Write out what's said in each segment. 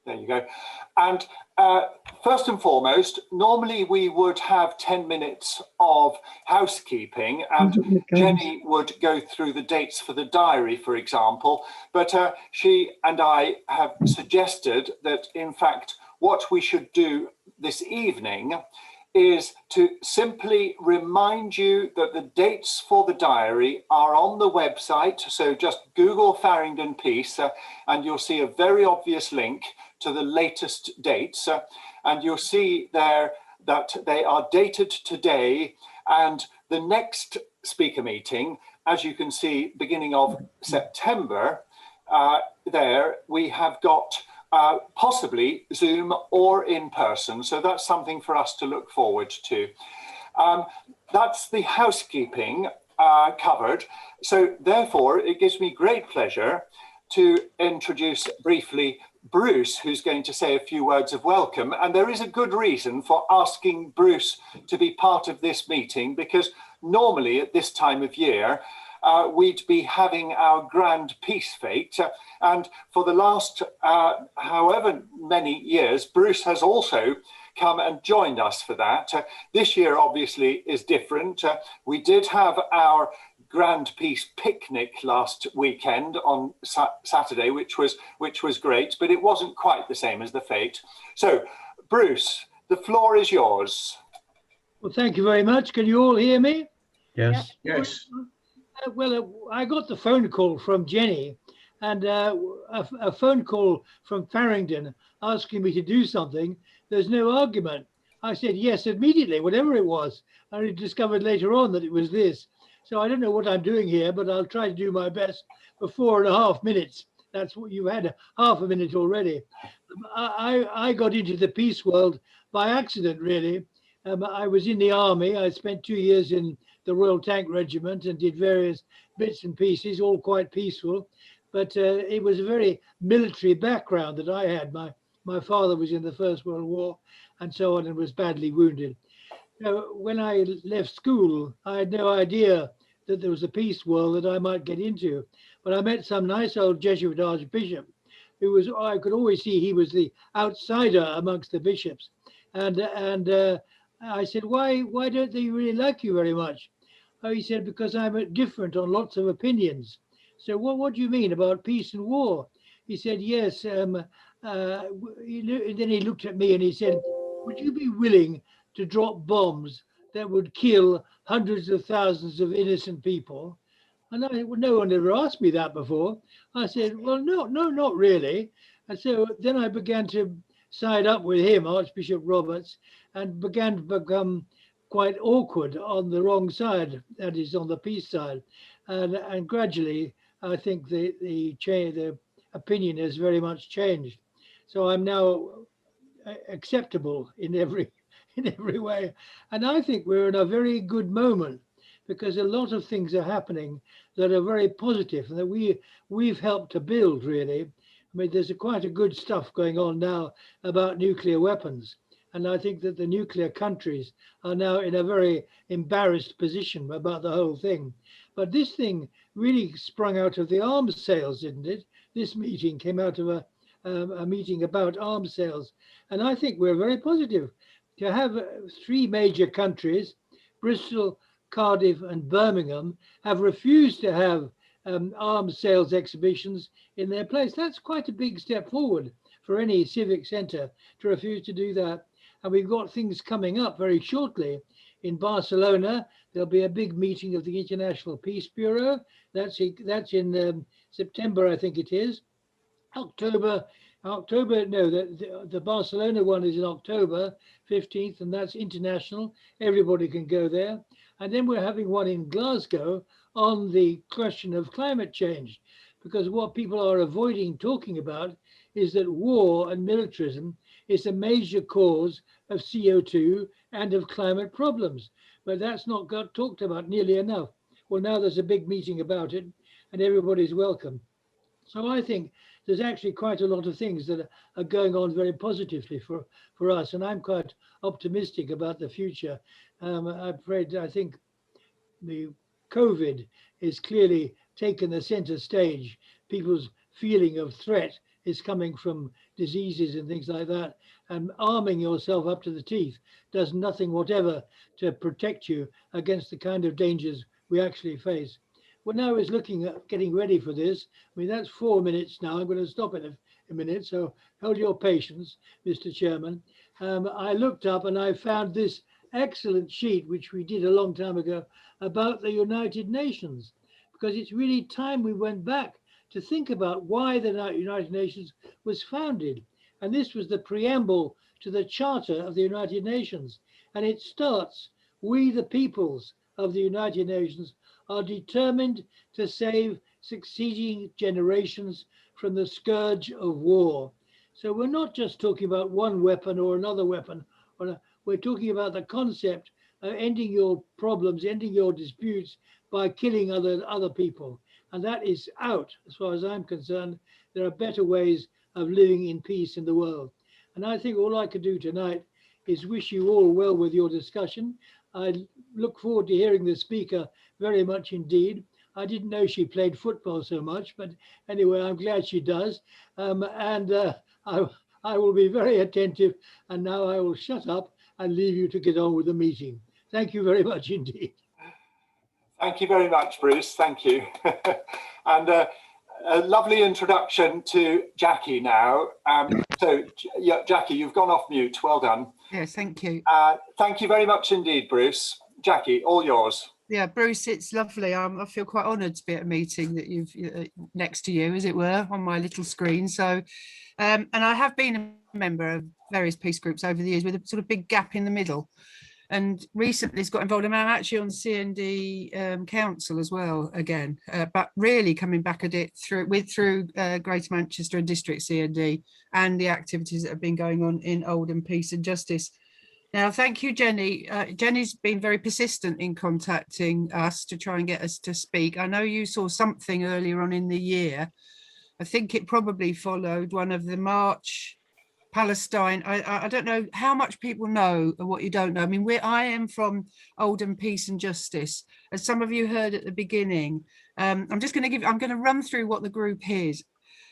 There you go. And first and foremost, normally we would have 10 minutes of housekeeping, and Jenny would go through the dates for the diary, for example. But she and I have suggested that, in fact, what we should do this evening is to simply remind you that the dates for the diary are on the website. So just Google Faringdon Peace and you'll see a very obvious link to the latest dates. And you'll see there that they are dated today, and the next speaker meeting, as you can see, beginning of September, there we have got possibly Zoom or in person. So that's something for us to look forward to. That's the housekeeping covered. So therefore, it gives me great pleasure to introduce briefly Bruce, who's going to say a few words of welcome. And there is a good reason for asking Bruce to be part of this meeting, because normally at this time of year, we'd be having our grand peace fete. And for the last however many years, Bruce has also come and joined us for that. This year, obviously, is different. We did have our Grand Peace picnic last weekend on Saturday, which was great, but it wasn't quite the same as the fete. So, Bruce, the floor is yours. Well, thank you very much. Can you all hear me? Yes. Yes. Well, I got the phone call from Jenny, and a phone call from Faringdon asking me to do something. There's no argument. I said yes immediately, whatever it was. I only discovered later on that it was this. So I don't know what I'm doing here, but I'll try to do my best for 4.5 minutes. That's what you had, half a minute already. I got into the peace world by accident, really. I was in the army. I spent 2 years in the Royal Tank Regiment and did various bits and pieces, all quite peaceful. But it was a very military background that I had. My father was in the First World War and so on, and was badly wounded. So when I left school, I had no idea that there was a peace world that I might get into. But I met some nice old Jesuit archbishop who was, I could always see he was the outsider amongst the bishops. And I said, why don't they really like you very much? Oh, he said, because I'm different on lots of opinions. So what do you mean about peace and war? He said, yes. Then he looked at me and he said, would you be willing to drop bombs that would kill hundreds of thousands of innocent people? And no one ever asked me that before. I said, well, no, not really. And so then I began to side up with him, Archbishop Roberts, and began to become quite awkward on the wrong side, that is on the peace side. And gradually, I think the opinion has very much changed. So I'm now acceptable in every way. And I think we're in a very good moment, because a lot of things are happening that are very positive and that we've helped to build, really. I mean, there's quite a good stuff going on now about nuclear weapons. And I think that the nuclear countries are now in a very embarrassed position about the whole thing. But this thing really sprung out of the arms sales, didn't it? This meeting came out of a meeting about arms sales. And I think we're very positive to have 3 major countries, Bristol, Cardiff and Birmingham, have refused to have arms sales exhibitions in their place. That's quite a big step forward for any civic centre to refuse to do that. And we've got things coming up very shortly. In Barcelona, there'll be a big meeting of the International Peace Bureau. That's in September, I think it is. October, no, the Barcelona one is in October 15th, and that's international. Everybody can go there. And then we're having one in Glasgow on the question of climate change, because what people are avoiding talking about is that war and militarism is a major cause of CO2 and of climate problems. But that's not got talked about nearly enough. Well, now there's a big meeting about it and everybody's welcome. So I think there's actually quite a lot of things that are going on very positively for us. And I'm quite optimistic about the future. I think the COVID is clearly taken the center stage. People's feeling of threat is coming from diseases and things like that, and arming yourself up to the teeth does nothing whatever to protect you against the kind of dangers we actually face. Well, now is looking at getting ready for this. I mean, that's 4 minutes now. I'm going to stop in a minute, so hold your patience, Mr. Chairman. I looked up and I found this excellent sheet, which we did a long time ago, about the United Nations, because it's really time we went back to think about why the United Nations was founded. And this was the preamble to the Charter of the United Nations. And it starts, "We the peoples of the United Nations are determined to save succeeding generations from the scourge of war." So we're not just talking about one weapon or another weapon. We're talking about the concept of ending your problems, ending your disputes by killing other people. And that is out, as far as I'm concerned. There are better ways of living in peace in the world. And I think all I could do tonight is wish you all well with your discussion. I look forward to hearing the speaker very much indeed. I didn't know she played football so much, but anyway, I'm glad she does. I will be very attentive, and now I will shut up and leave you to get on with the meeting. Thank you very much indeed. Thank you very much, Bruce. Thank you. And a lovely introduction to JACQUI now. So, yeah, JACQUI, you've gone off mute. Well done. Yes, thank you. Thank you very much indeed, Bruce. JACQUI, all yours. Yeah, Bruce, it's lovely. I feel quite honoured to be at a meeting that you've next to you, as it were, on my little screen. So, and I have been a member of various peace groups over the years with a sort of big gap in the middle. And recently it's got involved. I'm actually on CND Council as well again, but really coming back at it through Greater Manchester and District CND and the activities that have been going on in Oldham Peace and Justice. Now, thank you, Jenny. Jenny's been very persistent in contacting us to try and get us to speak. I know you saw something earlier on in the year. I think it probably followed one of the March Palestine. I don't know how much people know or what you don't know. I mean, I am from Oldham Peace and Justice. As some of you heard at the beginning, I'm going to run through what the group is.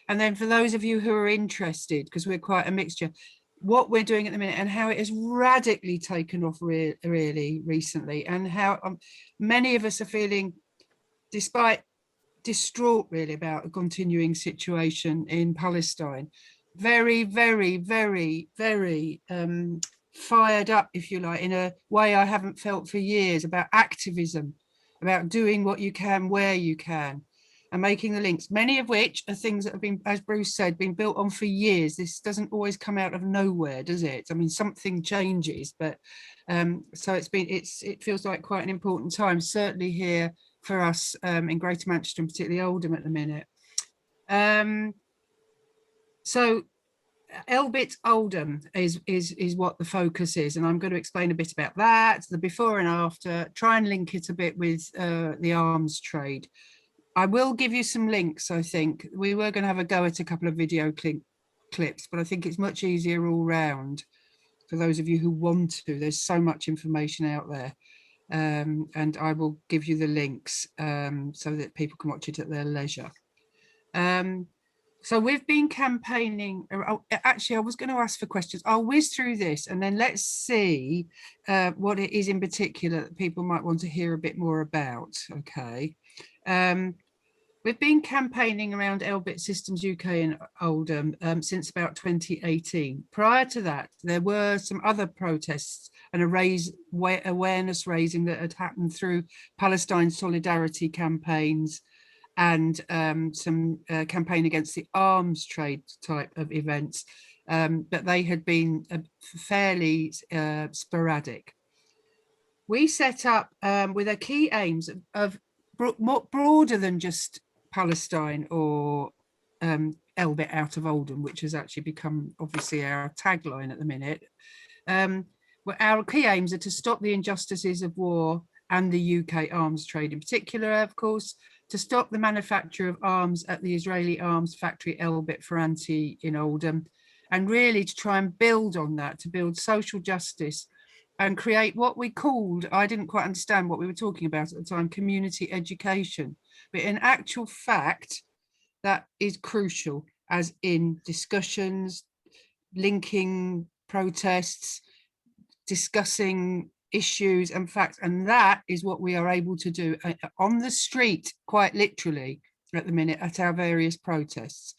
And then for those of you who are interested, because we're quite a mixture, what we're doing at the minute and how it has radically taken off really recently, and how many of us are feeling, despite distraught really about a continuing situation in Palestine, very, very, very, very fired up, if you like, in a way I haven't felt for years, about activism, about doing what you can where you can, and making the links, many of which are things that have been, as Bruce said, been built on for years. This doesn't always come out of nowhere, does it? I mean, something changes, but so it feels like quite an important time, certainly here for us in Greater Manchester and particularly Oldham at the minute. So Elbit Oldham is what the focus is, and I'm going to explain a bit about that, the before and after, try and link it a bit with the arms trade. I will give you some links. I think we were going to have a go at a couple of video clips, but I think it's much easier all round for those of you who want to. There's so much information out there, and I will give you the links so that people can watch it at their leisure. So we've been campaigning. Actually, I was going to ask for questions. I'll whiz through this and then let's see what it is in particular that people might want to hear a bit more about. Okay. We've been campaigning around Elbit Systems UK in Oldham since about 2018. Prior to that, there were some other protests and awareness raising that had happened through Palestine solidarity campaigns and some campaign against the arms trade type of events, but they had been fairly sporadic. We set up with a key aims of more broader than just Palestine or Elbit out of Oldham, which has actually become obviously our tagline at the minute. Well, our key aims are to stop the injustices of war and the UK arms trade in particular, of course, to stop the manufacture of arms at the Israeli arms factory Elbit Ferranti in Oldham, and really to try and build on that, to build social justice and create what we called, I didn't quite understand what we were talking about at the time, community education. But in actual fact, that is crucial. as in discussions, linking protests, discussing issues and facts. And that is what we are able to do on the street, quite literally at the minute at our various protests.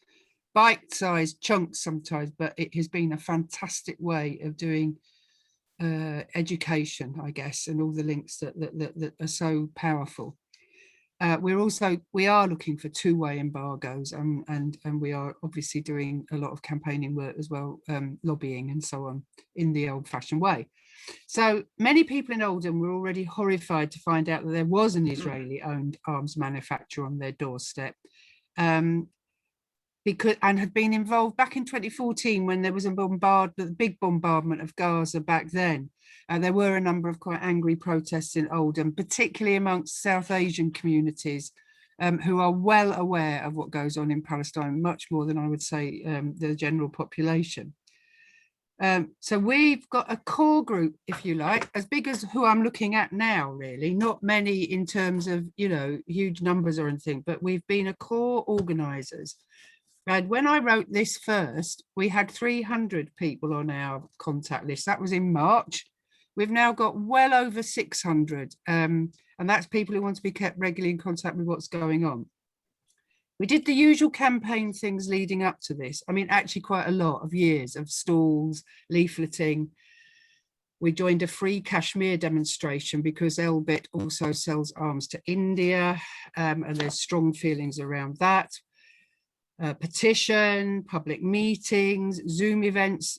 Bite-sized chunks sometimes, but it has been a fantastic way of doing education, I guess, and all the links that are so powerful. We are looking for two-way embargoes, and we are obviously doing a lot of campaigning work as well, lobbying and so on in the old-fashioned way. So many people in Oldham were already horrified to find out that there was an Israeli-owned arms manufacturer on their doorstep, and had been involved back in 2014 when there was the big bombardment of Gaza back then. There were a number of quite angry protests in Oldham, particularly amongst South Asian communities who are well aware of what goes on in Palestine, much more than I would say the general population. So we've got a core group, if you like, as big as who I'm looking at now, really, not many in terms of, you know, huge numbers or anything, but we've been a core organisers. And when I wrote this first, we had 300 people on our contact list. That was in March. We've now got well over 600. And that's people who want to be kept regularly in contact with what's going on. We did the usual campaign things leading up to this. I mean, actually quite a lot of years of stalls, leafleting. We joined a free Kashmir demonstration because Elbit also sells arms to India, and there's strong feelings around that. Petition, public meetings, Zoom events,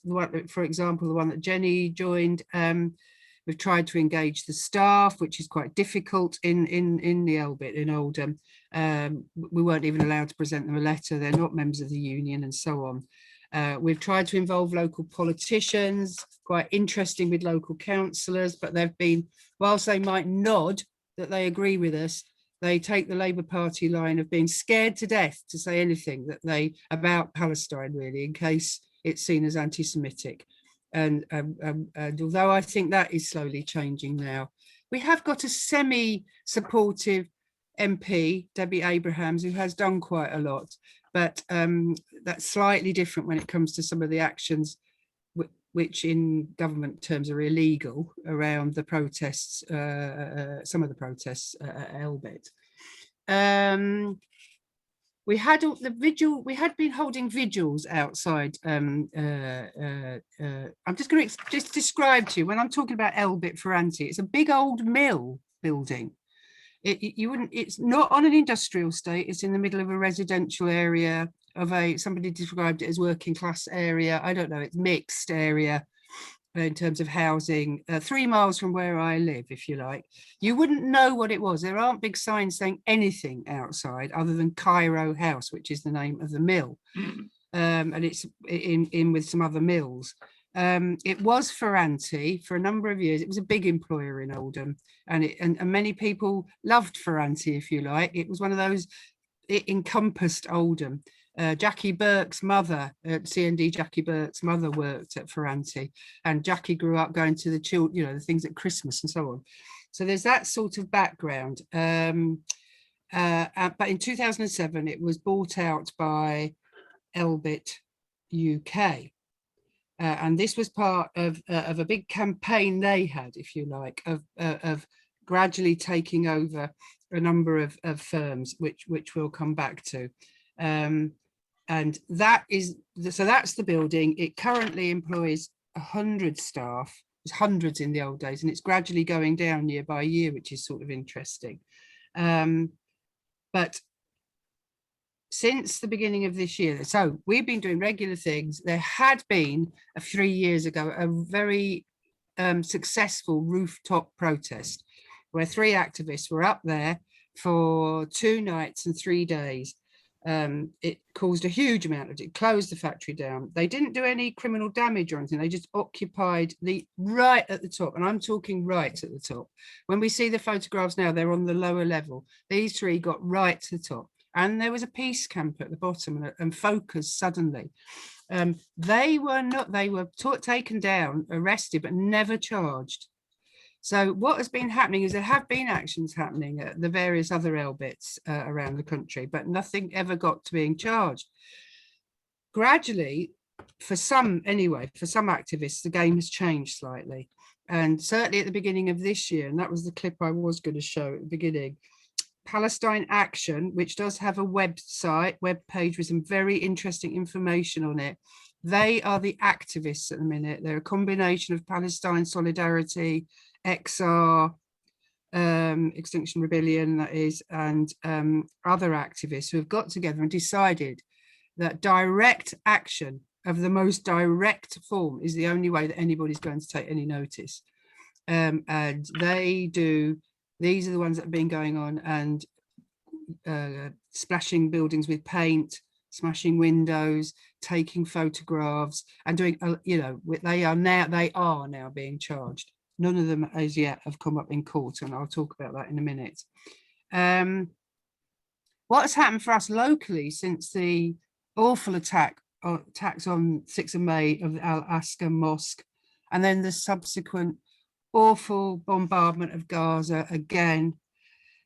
for example, the one that Jenny joined. We've tried to engage the staff, which is quite difficult in the Elbit in Oldham. We weren't even allowed to present them a letter. They're not members of the union and so on. We've tried to involve local politicians, quite interesting with local councillors, but they've been, whilst they might nod that they agree with us, they take the Labour Party line of being scared to death to say anything about Palestine, really, in case it's seen as anti-Semitic. And although I think that is slowly changing now, we have got a semi-supportive MP, Debbie Abrahams, who has done quite a lot, but that's slightly different when it comes to some of the actions which in government terms are illegal around the protests, some of the protests at Elbit. We had we had been holding vigils outside. I'm just going to just describe to you, when I'm talking about Elbit Ferranti, it's a big old mill building. It's not on an industrial estate, it's in the middle of a residential area of somebody described it as working class area. I don't know, it's mixed area in terms of housing, 3 miles from where I live, if you like. You wouldn't know what it was. There aren't big signs saying anything outside other than Cairo House, which is the name of the mill. And it's in with some other mills. It was Ferranti for a number of years. It was a big employer in Oldham, and many people loved Ferranti, if you like. It was one of those, it encompassed Oldham. Jackie Burke's mother, CND Jackie Burke's mother worked at Ferranti, and Jackie grew up going to the the things at Christmas and so on. So there's that sort of background. But in 2007, it was bought out by Elbit UK. And this was part of a big campaign they had, if you like, of gradually taking over a number of firms, which we'll come back to. And that is, so that's the building. It currently employs 100 staff. There's hundreds in the old days, and it's gradually going down year by year, which is sort of interesting. But since the beginning of this year, so we've been doing regular things. There had been 3 years ago a very successful rooftop protest where 3 activists were up there for 2 nights and 3 days. It caused a huge amount it closed the factory down. They didn't do any criminal damage or anything. They just occupied right at the top, and I'm talking right at the top. When we see the photographs now, they're on the lower level. These 3 got right to the top. And there was a peace camp at the bottom and focused suddenly. They were taken down, arrested, but never charged. So what has been happening is there have been actions happening at the various other Elbits around the country, but nothing ever got to being charged. gradually, for some anyway, for some activists, the game has changed slightly. And certainly at the beginning of this year, and that was the clip I was going to show at the beginning, Palestine Action, which does have a web page with some very interesting information on it. They are the activists at the minute. They're a combination of Palestine Solidarity, XR, Extinction Rebellion, that is, and other activists who have got together and decided that direct action of the most direct form is the only way that anybody's going to take any notice. And these are the ones that have been going on and splashing buildings with paint, smashing windows, taking photographs, and doing, they are now being charged. None of them as yet have come up in court, and I'll talk about that in a minute. What has happened for us locally since the awful attacks on 6th of May of the Al-Aqsa Mosque, and then the subsequent awful bombardment of Gaza again,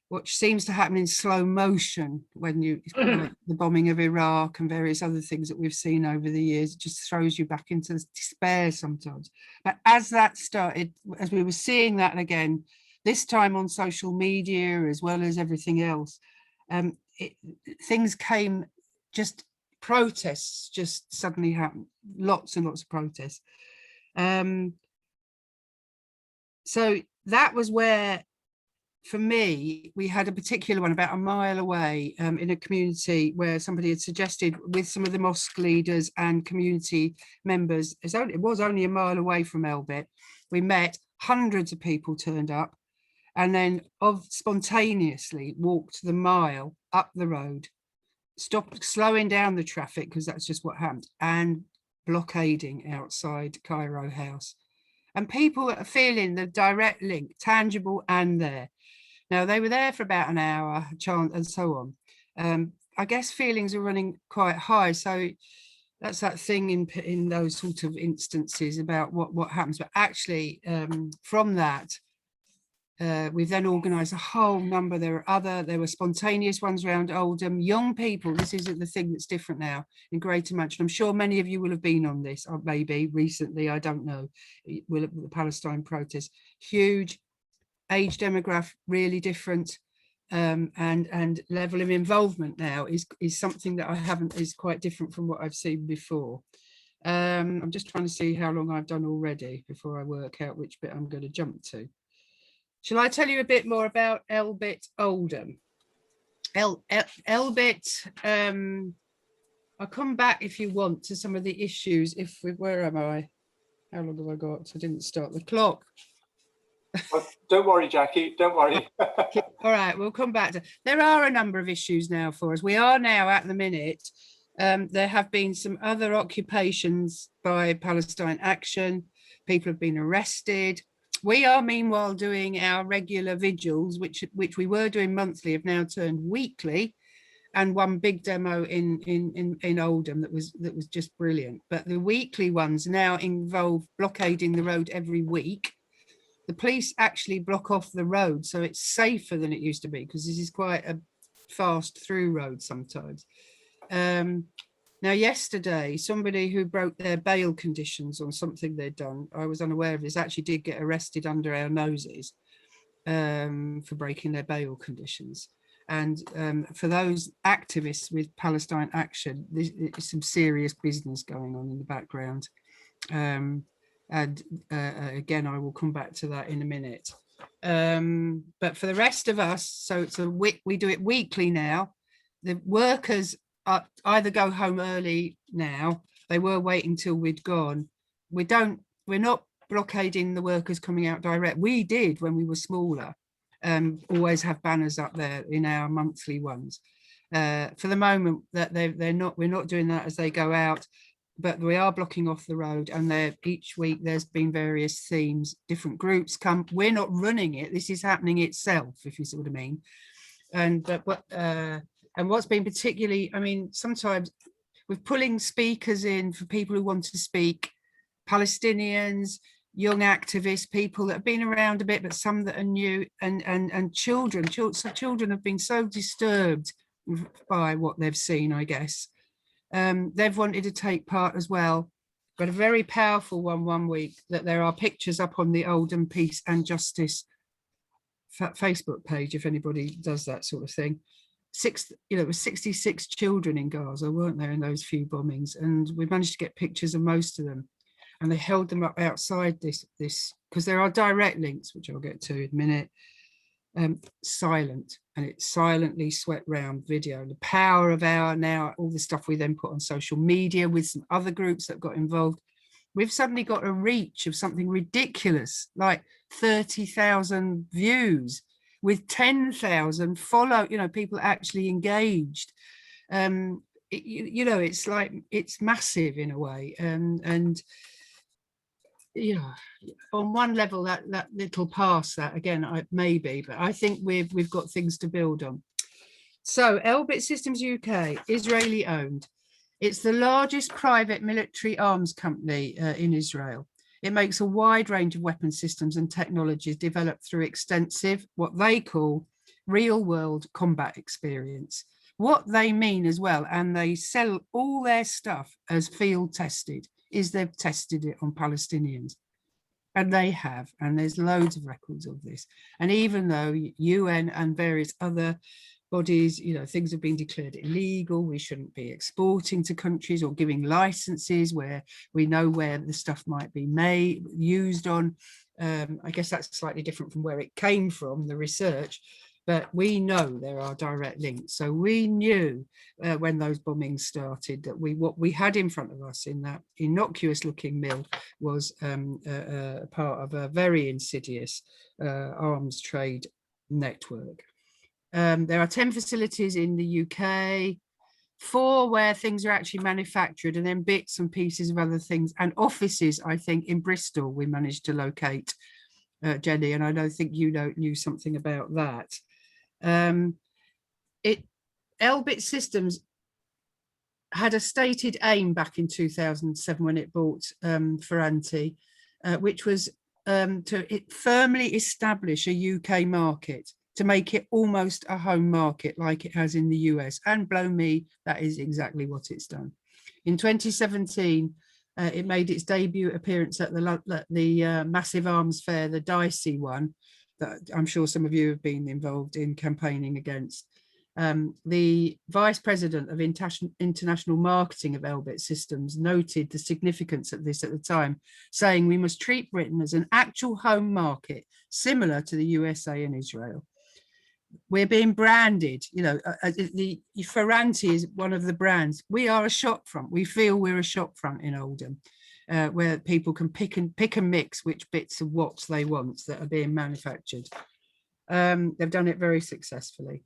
which seems to happen in slow motion when the bombing of Iraq and various other things that we've seen over the years. It just throws you back into despair sometimes. But as that started, as we were seeing that again, this time on social media as well as everything else, things came, just protests just suddenly happened, lots and lots of protests. So that was where, for me, we had a particular one about a mile away in a community where somebody had suggested, with some of the mosque leaders and community members, it was only a mile away from Elbit. We met, hundreds of people turned up, and then spontaneously walked the mile up the road, stopped slowing down the traffic, because that's just what happened, and blockading outside Cairo House. And people are feeling the direct link, tangible and there. Now, they were there for about an hour, chant and so on. I guess feelings are running quite high. So that's that thing in those sort of instances about what happens. But actually, from that, we've then organised a whole number. There were spontaneous ones around Oldham, young people. This isn't the thing that's different now in Greater Manchester. I'm sure many of you will have been on this, or maybe recently, I don't know, the Palestine protests. Huge age demographic, really different, and level of involvement now is something that is quite different from what I've seen before. I'm just trying to see how long I've done already before I work out which bit I'm going to jump to. Shall I tell you a bit more about Elbit Oldham? Elbit, I'll come back if you want to some of the issues. Where am I? How long have I got? I didn't start the clock. Well, don't worry, Jackie, don't worry. All right, we'll come back to, there are a number of issues now for us. We are now at the minute, there have been some other occupations by Palestine Action. People have been arrested. We are meanwhile doing our regular vigils, which we were doing monthly, have now turned weekly, and one big demo in Oldham that was just brilliant. But the weekly ones now involve blockading the road every week. The police actually block off the road, so it's safer than it used to be, because this is quite a fast through road sometimes. Now, yesterday, somebody who broke their bail conditions on something they'd done, I was unaware of this, actually did get arrested under our noses for breaking their bail conditions. And for those activists with Palestine Action, there's some serious business going on in the background. And again, I will come back to that in a minute. But for the rest of us, so we do it weekly now. The workers either go home early now. They were waiting till we'd gone. We're not blockading the workers coming out direct. We did when we were smaller. Always have banners up there in our monthly ones. For the moment, that we're not doing that as they go out, but we are blocking off the road, and each week there's been various themes, different groups come. We're not running it. This is happening itself, if you see what I mean. And what's been particularly, I mean, sometimes we're pulling speakers in for people who want to speak, Palestinians, young activists, people that have been around a bit, but some that are new, and children. So children have been so disturbed by what they've seen, I guess. They've wanted to take part as well. Got a very powerful one week that there are pictures up on the Oldham Peace and Justice Facebook page, if anybody does that sort of thing. It was 66 children in Gaza, weren't there, in those few bombings, and we managed to get pictures of most of them, and they held them up outside this because there are direct links, which I'll get to in a minute. Silent, and it silently swept round video. The power of all the stuff we then put on social media with some other groups that got involved, we've suddenly got a reach of something ridiculous like 30,000 views with 10,000 people actually engaged. It's like, it's massive in a way, and on one level that little past that again, maybe, but I think we've got things to build on. So Elbit Systems UK, Israeli owned. It's the largest private military arms company in Israel. It makes a wide range of weapon systems and technologies developed through extensive, what they call real world combat experience. What they mean as well, and they sell all their stuff as field tested, is they've tested it on Palestinians. And they have, and there's loads of records of this. And even though UN and various other bodies, things have been declared illegal, we shouldn't be exporting to countries or giving licenses where we know where the stuff might be used on. I guess that's slightly different from where it came from, the research, but we know there are direct links. So we knew when those bombings started that what we had in front of us in that innocuous looking mill was part of a very insidious arms trade network. There are 10 facilities in the UK, 4 where things are actually manufactured, and then bits and pieces of other things, and offices, I think, in Bristol we managed to locate, Jenny, and I don't think you knew something about that. Elbit Systems had a stated aim back in 2007 when it bought Ferranti, which was to firmly establish a UK market, to make it almost a home market like it has in the US, and blow me, that is exactly what it's done. In 2017, it made its debut appearance at the massive arms fair, the Dicey one, that I'm sure some of you have been involved in campaigning against. The Vice President of International Marketing of Elbit Systems noted the significance of this at the time, saying we must treat Britain as an actual home market, similar to the USA and Israel. We're being branded, the Ferranti is one of the brands. We are a shop front. We feel we're a shop front in Oldham, where people can pick and mix which bits of watch they want that are being manufactured. They've done it very successfully.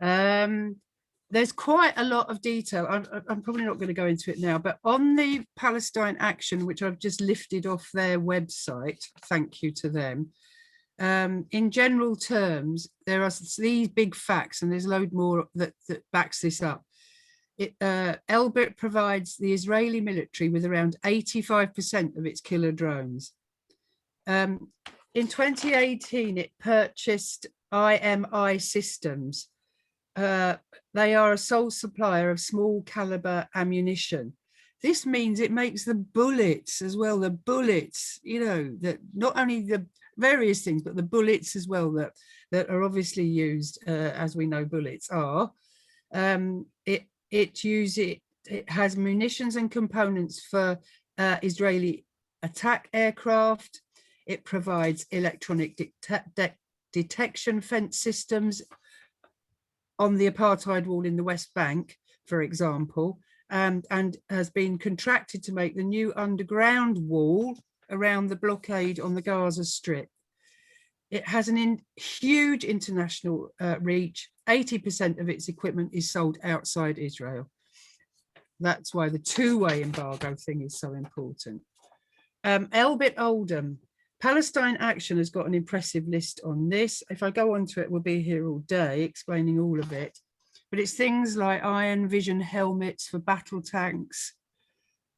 There's quite a lot of detail. I'm probably not going to go into it now, but on the Palestine Action, which I've just lifted off their website, thank you to them. In general terms, there are these big facts, and there's a load more that backs this up. Elbit provides the Israeli military with around 85% of its killer drones. In 2018, it purchased IMI Systems. They are a sole supplier of small caliber ammunition. This means it makes the bullets as well, the bullets, that not only the various things, but the bullets as well that are obviously used, as we know bullets are. It has munitions and components for Israeli attack aircraft. It provides electronic detection fence systems on the apartheid wall in the West Bank, for example, and has been contracted to make the new underground wall around the blockade on the Gaza Strip. It has huge international reach. 80% of its equipment is sold outside Israel. That's why the two-way embargo thing is so important. Elbit Oldham. Palestine Action has got an impressive list on this. If I go on to it, we'll be here all day explaining all of it. But it's things like iron vision helmets for battle tanks.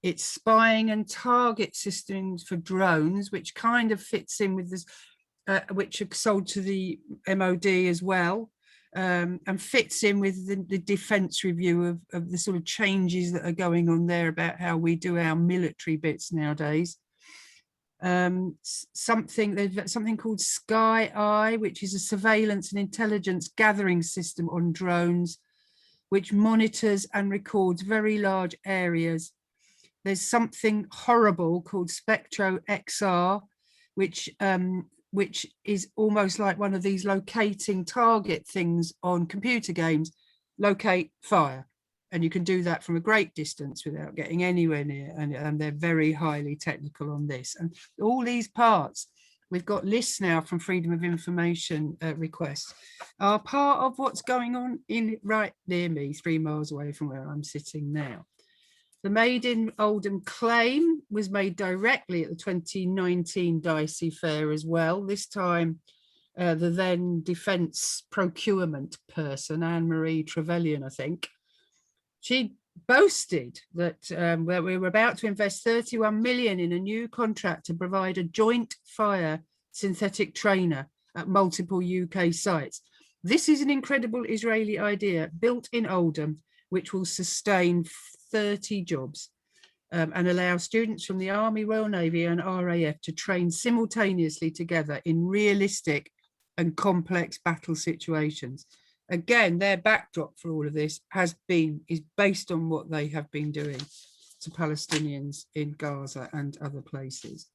It's spying and target systems for drones, which kind of fits in with this, which are sold to the MOD as well. and fits in with the defence review of the sort of changes that are going on there about how we do our military bits nowadays. There's something called Sky Eye, which is a surveillance and intelligence gathering system on drones, which monitors and records very large areas. There's something horrible called Spectro XR, which is almost like one of these locating target things on computer games, locate fire. And you can do that from a great distance without getting anywhere near. And they're very highly technical on this. And all these parts, we've got lists now from Freedom of Information requests, are part of what's going on in right near me, 3 miles away from where I'm sitting now. The Made in Oldham claim was made directly at the 2019 Dicey Fair as well. This time, the then Defence Procurement person, Anne-Marie Trevelyan, I think, she boasted that we were about to invest 31 million in a new contract to provide a joint fire synthetic trainer at multiple UK sites. This is an incredible Israeli idea built in Oldham, which will sustain 30 jobs and allow students from the Army, Royal Navy and RAF to train simultaneously together in realistic and complex battle situations. Again, their backdrop for all of this is based on what they have been doing to Palestinians in Gaza and other places.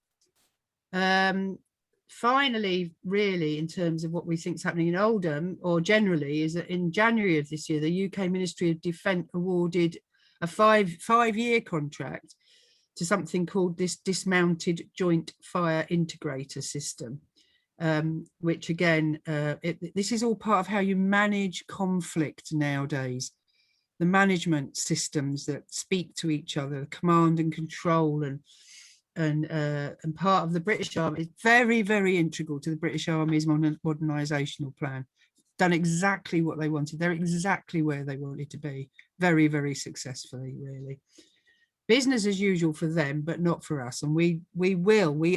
Finally, really, in terms of what we think is happening in Oldham, or generally, is that in January of this year, the UK Ministry of Defence awarded a five-year contract to something called this Dismounted Joint Fire Integrator System, which again, this is all part of how you manage conflict nowadays. The management systems that speak to each other, command and control, and part of the British Army is very, very integral to the British Army's modernisational plan. Done exactly what they wanted. They're exactly where they wanted to be. Very, very successfully, really. Business as usual for them, but not for us. And we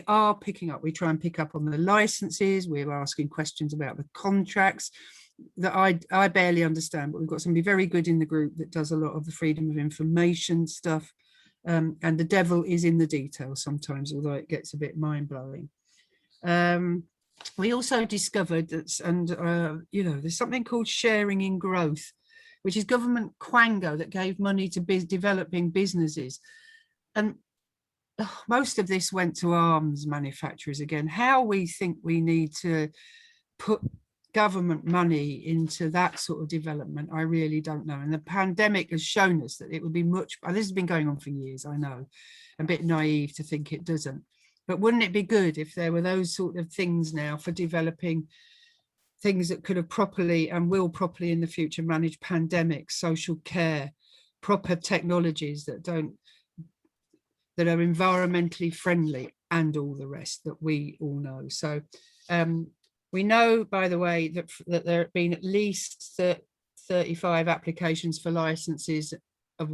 are picking up, we try and pick up on the licenses. We're asking questions about the contracts that I barely understand, but we've got somebody very good in the group that does a lot of the freedom of information stuff. And the devil is in the details sometimes, although it gets a bit mind-blowing. We also discovered that, and there's something called sharing in growth, which is government quango that gave money to developing businesses. And most of this went to arms manufacturers again. How we think we need to put government money into that sort of development, I really don't know. And the pandemic has shown us that it would be much, this has been going on for years, I know, a bit naive to think it doesn't. But wouldn't it be good if there were those sort of things now for developing things that could have properly and will properly in the future manage pandemics, social care, proper technologies that are environmentally friendly and all the rest that we all know. So we know, by the way, that there have been at least 35 applications for licenses of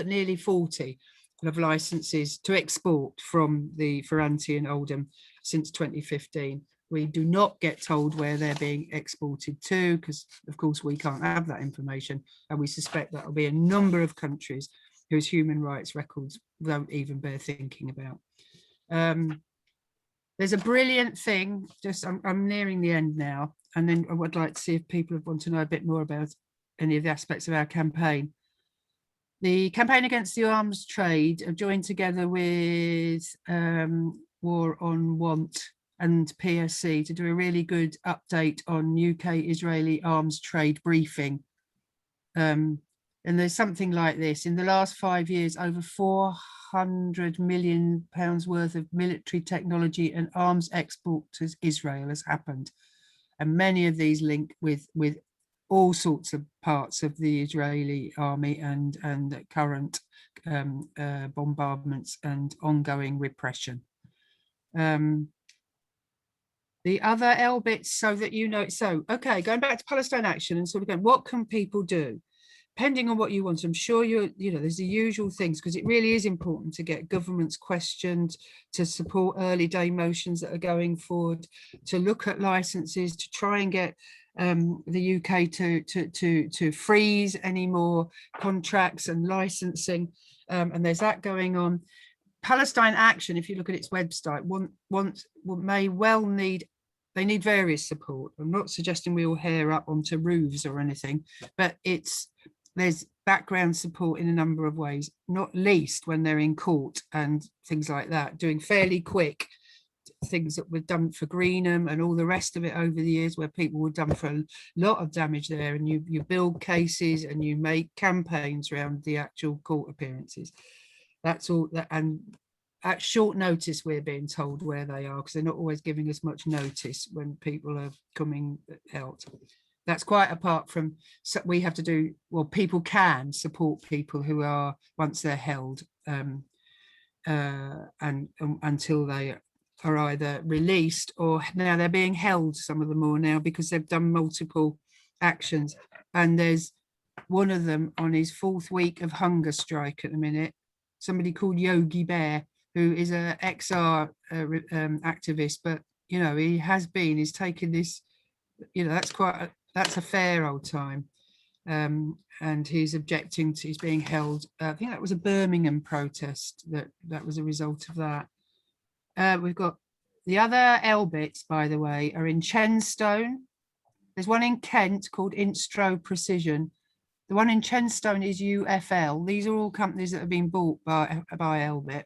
nearly 40 of licenses to export from the Ferranti and Oldham since 2015. We do not get told where they're being exported to, because of course we can't have that information, and we suspect that will be a number of countries whose human rights records don't even bear thinking about. There's a brilliant thing, I'm nearing the end now, and then I would like to see if people want to know a bit more about any of the aspects of our campaign. The campaign against the arms trade have joined together with War on Want and PSC to do a really good update on UK-Israeli arms trade briefing. And there's something like this. In the last 5 years, over £400 million worth of military technology and arms export to Israel has happened. And many of these link with all sorts of parts of the Israeli army and current bombardments and ongoing repression. The other Elbits, so that you know, so, okay, going back to Palestine Action and sort of going, what can people do? Depending on what you want, I'm sure there's the usual things, because it really is important to get governments questioned, to support early day motions that are going forward, to look at licenses, to try and get the UK to freeze any more contracts and licensing, and there's that going on. Palestine Action, if you look at its website, they need various support. I'm not suggesting we all hair up onto roofs or anything, but there's background support in a number of ways, not least when they're in court and things like that, doing fairly quick things that were done for Greenham and all the rest of it over the years, where people were done for a lot of damage there, and you build cases and you make campaigns around the actual court appearances. That's all that, and at short notice we're being told where they are, because they're not always giving us much notice when people are coming out. That's quite apart from, so we have to do, well, people can support people who are, once they're held, and until they are either released, or now they're being held, some of them more now, because they've done multiple actions. And there's one of them on his 4th week of hunger strike at the minute, somebody called Yogi Bear, who is a XR activist, but you know, he's taken this, you know, that's a fair old time, and he's objecting to, he's being held. I think that was a Birmingham protest that was a result of that. We've got the other Elbits, by the way, are in Chenstone. There's one in Kent called Instro Precision. The one in Chenstone is UFL. These are all companies that have been bought by Elbit.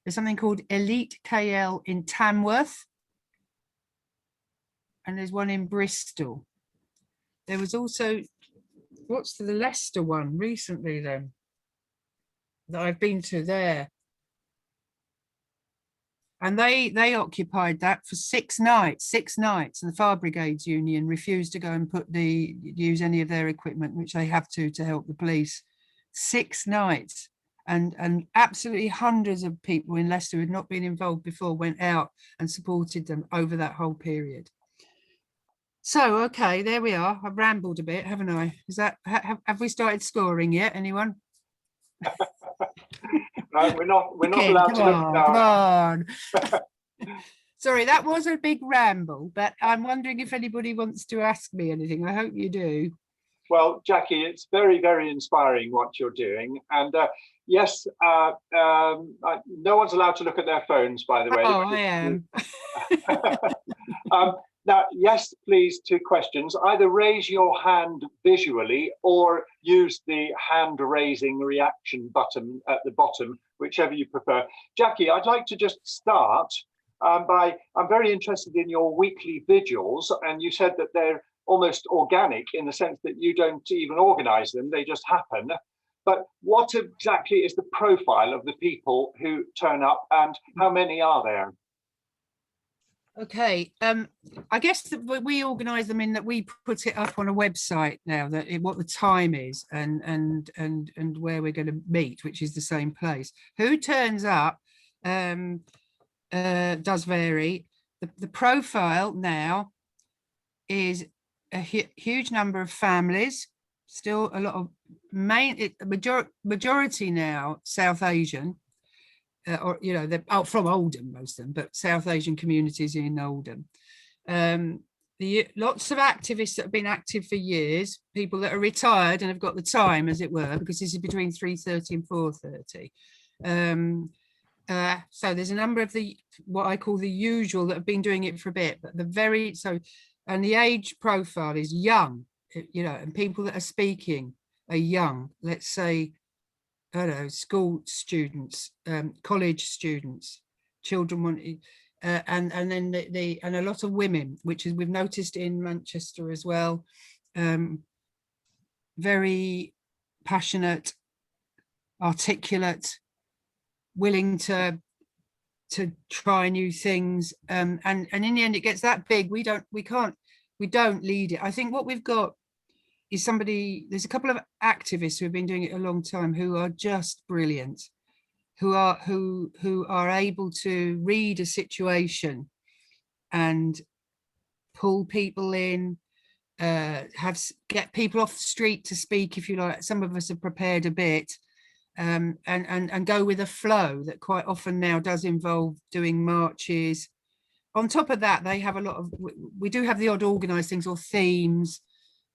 There's something called Elite KL in Tamworth. And there's one in Bristol. There was also, what's the Leicester one recently then, that I've been to there. And they occupied that for 6 nights, and the Fire Brigades Union refused to go and use any of their equipment, which they have to help the police. 6 nights, and absolutely hundreds of people in Leicester who had not been involved before went out and supported them over that whole period. So, okay, there we are. I've rambled a bit, haven't I? Is that, have we started scoring yet, anyone? No, we're not Okay, allowed to look come on. Sorry, that was a big ramble, but I'm wondering if anybody wants to ask me anything. I hope you do. Well, Jackie, it's very, very inspiring what you're doing. And yes, no one's allowed to look at their phones, by the way. Oh, I am. Now, yes, please, 2 questions. Either raise your hand visually or use the hand raising reaction button at the bottom, whichever you prefer. Jackie, I'd like to just start I'm very interested in your weekly vigils, and you said that they're almost organic in the sense that you don't even organize them, they just happen. But what exactly is the profile of the people who turn up, and how many are there? Okay, I guess that we organise them in that we put it up on a website now, that what the time is and where we're going to meet, which is the same place. Who turns up does vary. The profile now is a huge number of families, still a lot of majority now South Asian. Or you know, they're from Oldham, most of them, but South Asian communities in Oldham. Lots of activists that have been active for years, people that are retired and have got the time, as it were, because this is between 3:30 and 4:30. So there's a number of what I call the usual that have been doing it for a bit, but and the age profile is young, you know, and people that are speaking are young. Let's say, I don't know, school students, college students, children and then and a lot of women, which is we've noticed in Manchester as well. Very passionate, articulate, willing to try new things, and in the end it gets that big. We don't lead it. I think what we've got is there's a couple of activists who have been doing it a long time who are just brilliant, who are able to read a situation and pull people in, get people off the street to speak, if you like. Some of us have prepared a bit, and go with a flow that quite often now does involve doing marches. on top of that, they have a lot of, we do have the odd organised things or themes.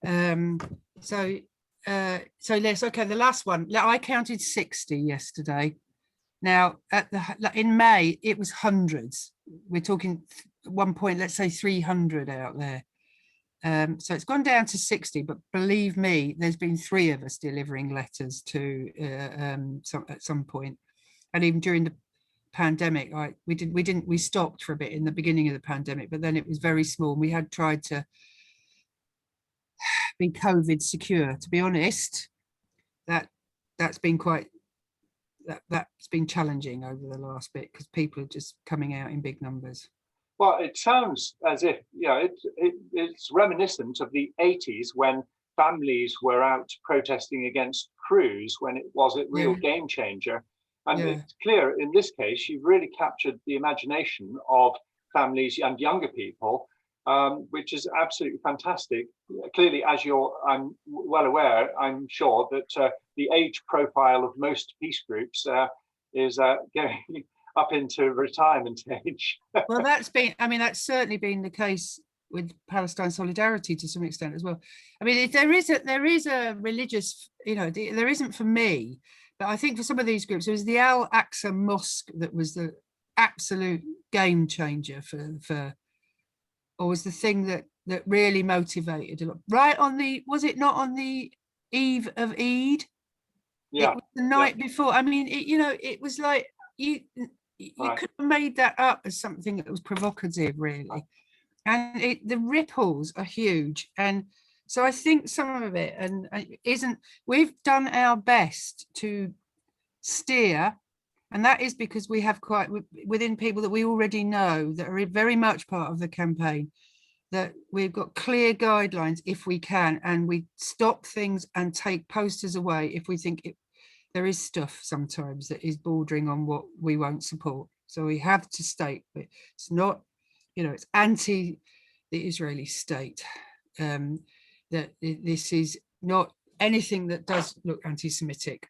So let's, okay, the last one, I counted 60 yesterday. Now, in May, it was hundreds. We're talking one point, let's say 300 out there. So it's gone down to 60, but believe me, there's been 3 of us delivering letters to at some point. And even during the pandemic, we stopped for a bit in the beginning of the pandemic, but then it was very small. We had tried to be COVID secure. To be honest, that's been quite, that's been challenging over the last bit because people are just coming out in big numbers. Well, it sounds as if, it's reminiscent of the 80s when families were out protesting against crews, when it was a real game changer. And it's clear in this case, you've really captured the imagination of families and younger people, which is absolutely fantastic. Clearly, as I'm well aware, I'm sure that the age profile of most peace groups is going up into retirement age. Well, that's certainly been the case with Palestine Solidarity to some extent as well. I mean, there is a religious, there isn't for me, but I think for some of these groups, it was the Al-Aqsa Mosque that was the absolute game changer or was the thing that really motivated a lot. Right on was it not on the eve of Eid? Yeah. It was the night before. I mean, it was like you could have made that up as something that was provocative, really. And the ripples are huge. And so I think some of it we've done our best to steer, and that is because we have quite within people that we already know that are very much part of the campaign, that we've got clear guidelines if we can, and we stop things and take posters away if we think there is stuff sometimes that is bordering on what we won't support. So we have to state that it's not, it's anti the Israeli state, that this is not anything that does look anti-Semitic.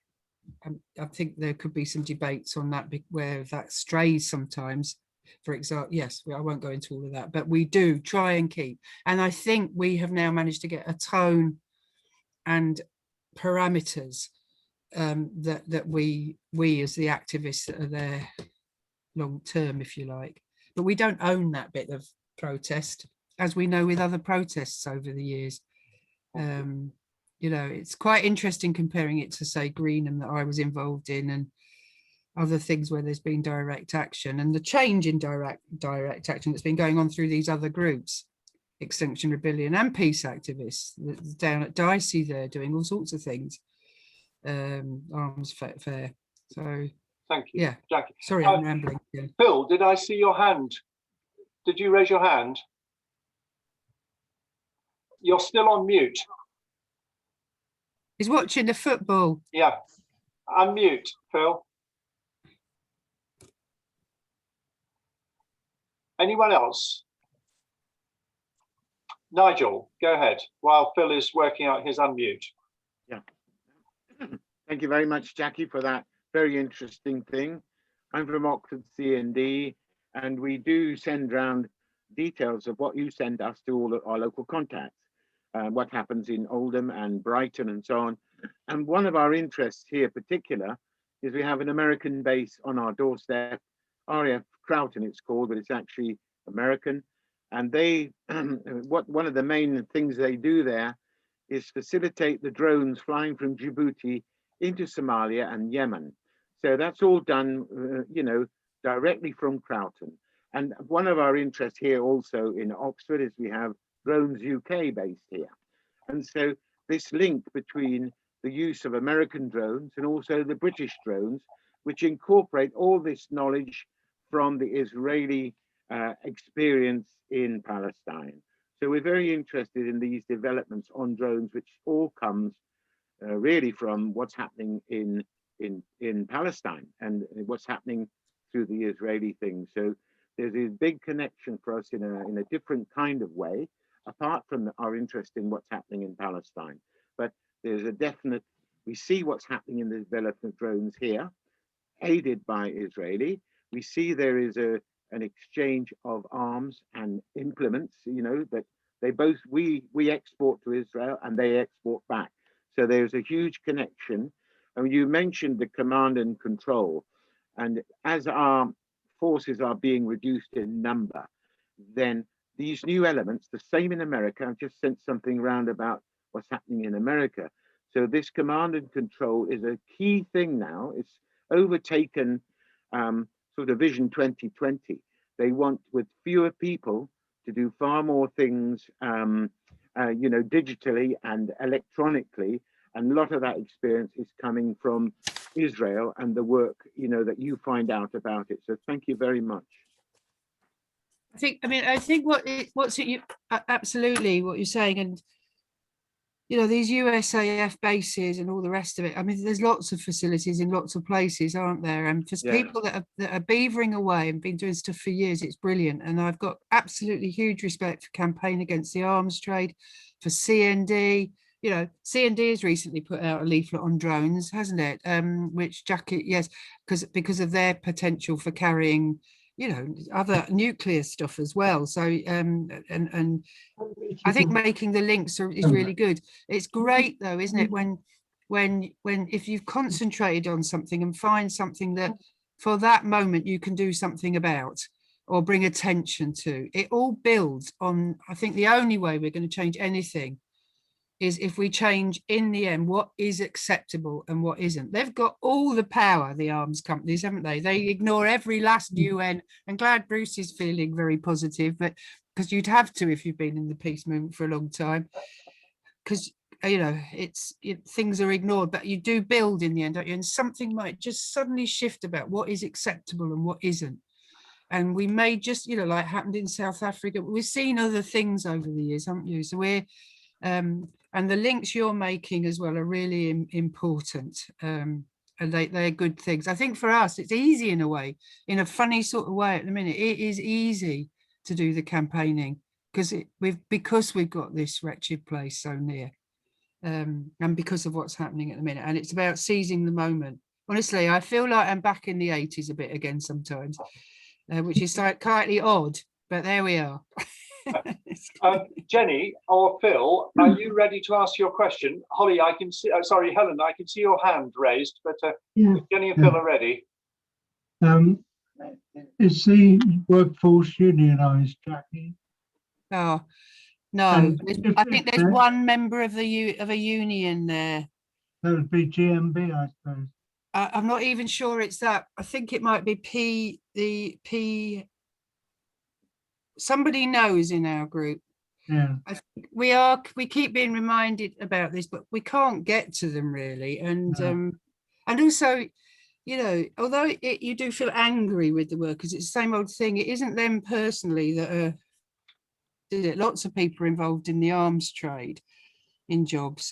I think there could be some debates on that where that strays sometimes. For example, yes, I won't go into all of that, but we do try and keep. And I think we have now managed to get a tone and parameters that we as the activists that are there long term, if you like. But we don't own that bit of protest, as we know with other protests over the years. It's quite interesting comparing it to, say, Greenham that I was involved in, and other things where there's been direct action, and the change in direct action that's been going on through these other groups, Extinction Rebellion and peace activists down at Dicey, they're doing all sorts of things. Arms Fair. So thank you. Yeah, Jackie. Sorry, I'm rambling again. Phil, did I see your hand? Did you raise your hand? You're still on mute. He's watching the football. Yeah, unmute, Phil. Anyone else? Nigel, go ahead while Phil is working out his unmute. Yeah. Thank you very much, Jackie, for that very interesting thing. I'm from Oxford C&D, and we do send round details of what you send us to all our local contacts, what happens in Oldham and Brighton and so on. And one of our interests here particular is we have an American base on our doorstep, RAF Croughton it's called, but it's actually American. And they, one of the main things they do there is facilitate the drones flying from Djibouti into Somalia and Yemen. So that's all done, directly from Croughton. And one of our interests here also in Oxford is we have Drones UK based here. And so this link between the use of American drones and also the British drones, which incorporate all this knowledge from the Israeli experience in Palestine. So we're very interested in these developments on drones, which all comes really from what's happening in Palestine and what's happening through the Israeli thing. So there's a big connection for us in a different kind of way, apart from our interest in what's happening in Palestine. But there's a definite, we see what's happening in the development of drones here, aided by Israeli. We see there is a an exchange of arms and implements, you know, that we export to Israel and they export back. So there's a huge connection. And you mentioned the command and control. And as our forces are being reduced in number, then these new elements, the same in America, I've just sent something around about what's happening in America. So this command and control is a key thing now. It's overtaken sort of Vision 2020. They want, with fewer people, to do far more things, you know, digitally and electronically. And a lot of that experience is coming from Israel and the work, you know, that you find out about it. So thank you very much. I think absolutely what you're saying, and you know, these USAF bases and all the rest of it. I mean, there's lots of facilities in lots of places, aren't there? And for people that are beavering away and been doing stuff for years, it's brilliant. And I've got absolutely huge respect for Campaign Against the Arms Trade, for CND. You know, CND has recently put out a leaflet on drones, hasn't it? Which JACQUI, yes, because of their potential for carrying, you know, other nuclear stuff as well. So and I think making the links is really good. It's great though, isn't it, when if you've concentrated on something and find something that for that moment you can do something about or bring attention to, it all builds on. I think the only way we're going to change anything is if we change in the end what is acceptable and what isn't. They've got all the power, the arms companies, haven't they? They ignore every last UN. I'm glad Bruce is feeling very positive, but because you'd have to if you've been in the peace movement for a long time, because you know things are ignored, but you do build in the end, don't you? And something might just suddenly shift about what is acceptable and what isn't. And we may just, you know, like happened in South Africa, we've seen other things over the years, haven't you? So we're and the links you're making as well are really important, and they're good things. I think for us it's easy in a way, in a funny sort of way at the minute. It is easy to do the campaigning because we've got this wretched place so near, and because of what's happening at the minute, and it's about seizing the moment. Honestly, I feel like I'm back in the 80s a bit again sometimes, which is slightly odd, but there we are. Jenny or Phil, are you ready to ask your question? Holly, I can see, sorry, Helen, I can see your hand raised, but Jenny and Phil are ready. Is the workforce unionised, Jackie? Oh, no, I think there's one member of a union there. That would be GMB, I suppose. I'm not even sure it's that. I think it might be P. Somebody knows in our group. Yeah, I think we keep being reminded about this, but we can't get to them really. And and also, you know, although you do feel angry with the workers, it's the same old thing. It isn't them personally that are did it. Lots of people are involved in the arms trade in jobs.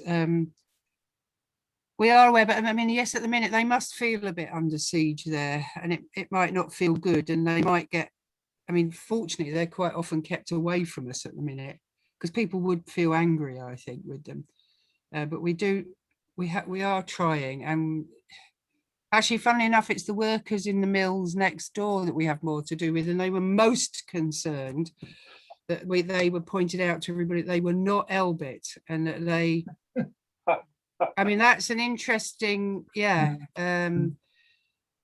We are aware, but I mean, yes, at the minute they must feel a bit under siege there, and it might not feel good, and they might get. I mean, fortunately, they're quite often kept away from us at the minute because people would feel angry, I think, with them. But we are trying. And actually, funnily enough, it's the workers in the mills next door that we have more to do with. And they were most concerned that they were pointed out to everybody they were not Elbit and that they. I mean, that's an interesting,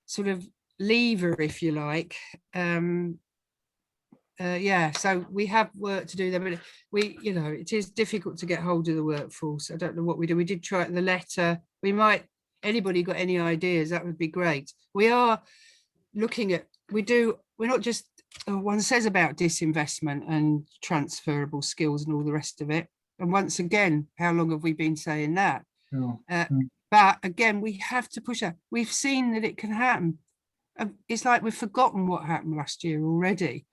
sort of lever, if you like. So we have work to do there, but you know, it is difficult to get hold of the workforce. I don't know what we do. We did try the letter. Anybody got any ideas? That would be great. We are looking at, we're not just, one says about disinvestment and transferable skills and all the rest of it. And once again, how long have we been saying that? But again, we have to push that. We've seen that it can happen. It's like we've forgotten what happened last year already.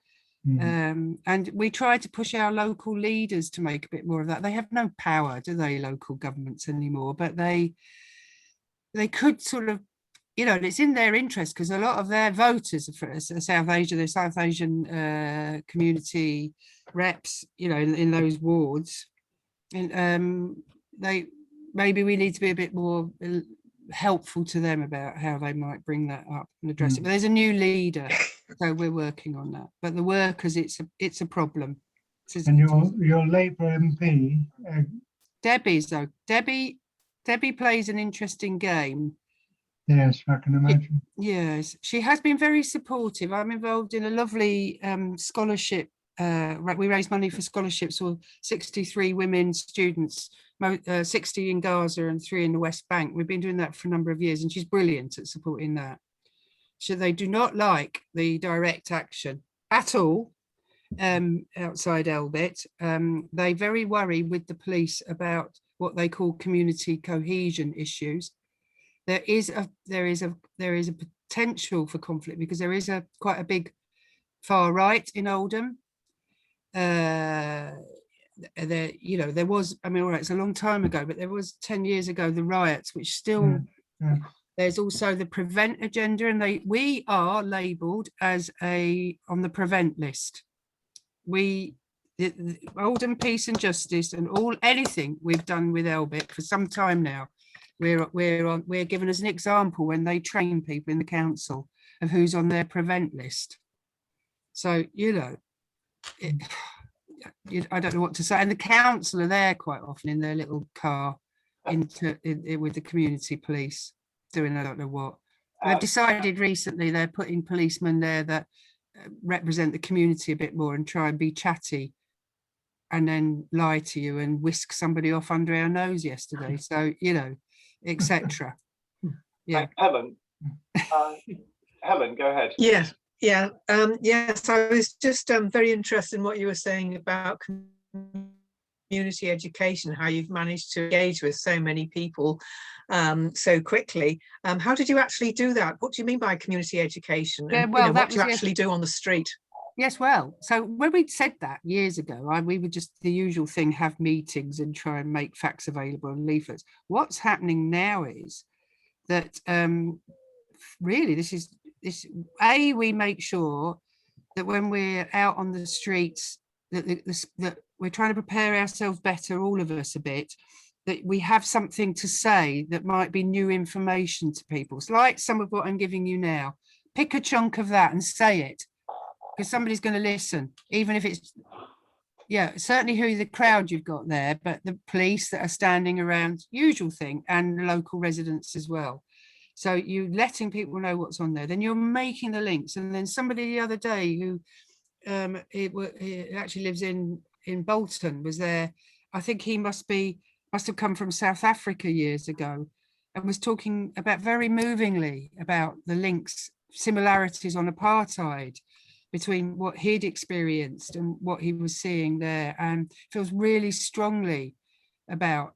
And we try to push our local leaders to make a bit more of that. They have no power, do they, local governments anymore, but they could sort of, you know, and it's in their interest because a lot of their voters are South Asia, the South Asian community reps, you know, in those wards. And maybe we need to be a bit more helpful to them about how they might bring that up and address it. But there's a new leader So we're working on that. But the workers, it's a problem. And your Labour MP, Debbie's though. Debbie plays an interesting game. yes, I can imagine. Yes, she has been very supportive. I'm involved in a lovely scholarship. We raise money for scholarships for 63 women students, 60 in Gaza and 3 in the West Bank. We've been doing that for a number of years, and she's brilliant at supporting that. So they do not like the direct action at all outside Elbit. They very worry with the police about what they call community cohesion issues. There is a potential for conflict because there is quite a big far right in Oldham. There was, I mean, all right, it's a long time ago, but there was 10 years ago the riots, which still. Yeah. There's also the prevent agenda, and we are labelled as on the prevent list. The Oldham Peace and Justice and anything we've done with Elbit for some time now, we're given as an example when they train people in the council of who's on their prevent list. So I don't know what to say. And the council are there quite often in their little car with the community police doing I don't know what. They've decided recently they're putting policemen there that represent the community a bit more and try and be chatty and then lie to you and whisk somebody off under our nose yesterday. So, etc. Yeah. Helen, go ahead. Yes, I was just very interested in what you were saying about community education, how you've managed to engage with so many people so quickly. How did you actually do that? What do you mean by community education? And, well, what do you actually do on the street? Yes, well, so when we said that years ago, we would just the usual thing, have meetings and try and make facts available and leaflets. What's happening now is that really we make sure that when we're out on the streets that we're trying to prepare ourselves better, all of us a bit, that we have something to say that might be new information to people. It's like some of what I'm giving you now. Pick a chunk of that and say it, because somebody's going to listen, even if it's, certainly who the crowd you've got there, but the police that are standing around, usual thing, and the local residents as well. So you're letting people know what's on there, then you're making the links. And then somebody the other day who he actually lives in Bolton was there. I think he must have come from South Africa years ago, and was talking about very movingly about the links, similarities on apartheid between what he'd experienced and what he was seeing there, and feels really strongly about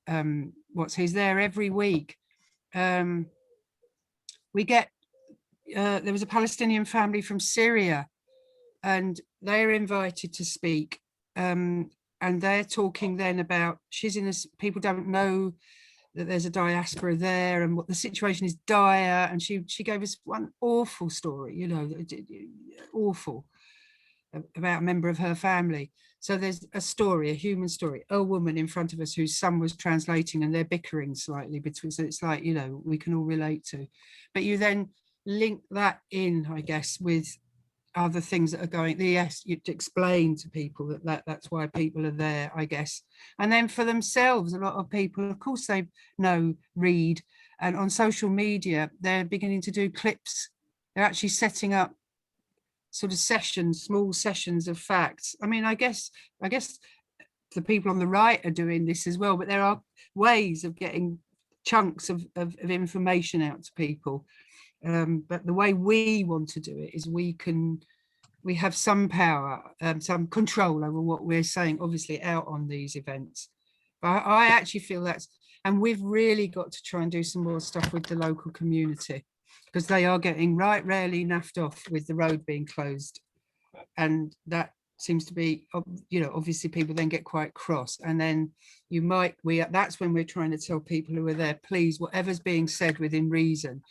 he's there every week. We get there was a Palestinian family from Syria, and they're invited to speak, and they're talking then about people don't know that there's a diaspora there and what the situation is dire, and she gave us one awful story, awful, about a member of her family. So there's a story, a human story, a woman in front of us whose son was translating, and they're bickering slightly between, so it's like, we can all relate to. But you then link that in, I guess, with other things that are going, yes, you explain to people that's why people are there, I guess. And then for themselves, a lot of people, of course, they read, and on social media, they're beginning to do clips. They're actually setting up sort of small sessions of facts. I mean, I guess the people on the right are doing this as well, but there are ways of getting chunks of information out to people. But the way we want to do it is we have some power, some control over what we're saying, obviously out on these events. But I actually feel and we've really got to try and do some more stuff with the local community, because they are getting rarely naffed off with the road being closed. And that seems to be, obviously people then get quite cross, and then that's when we're trying to tell people who are there, please, whatever's being said within reason,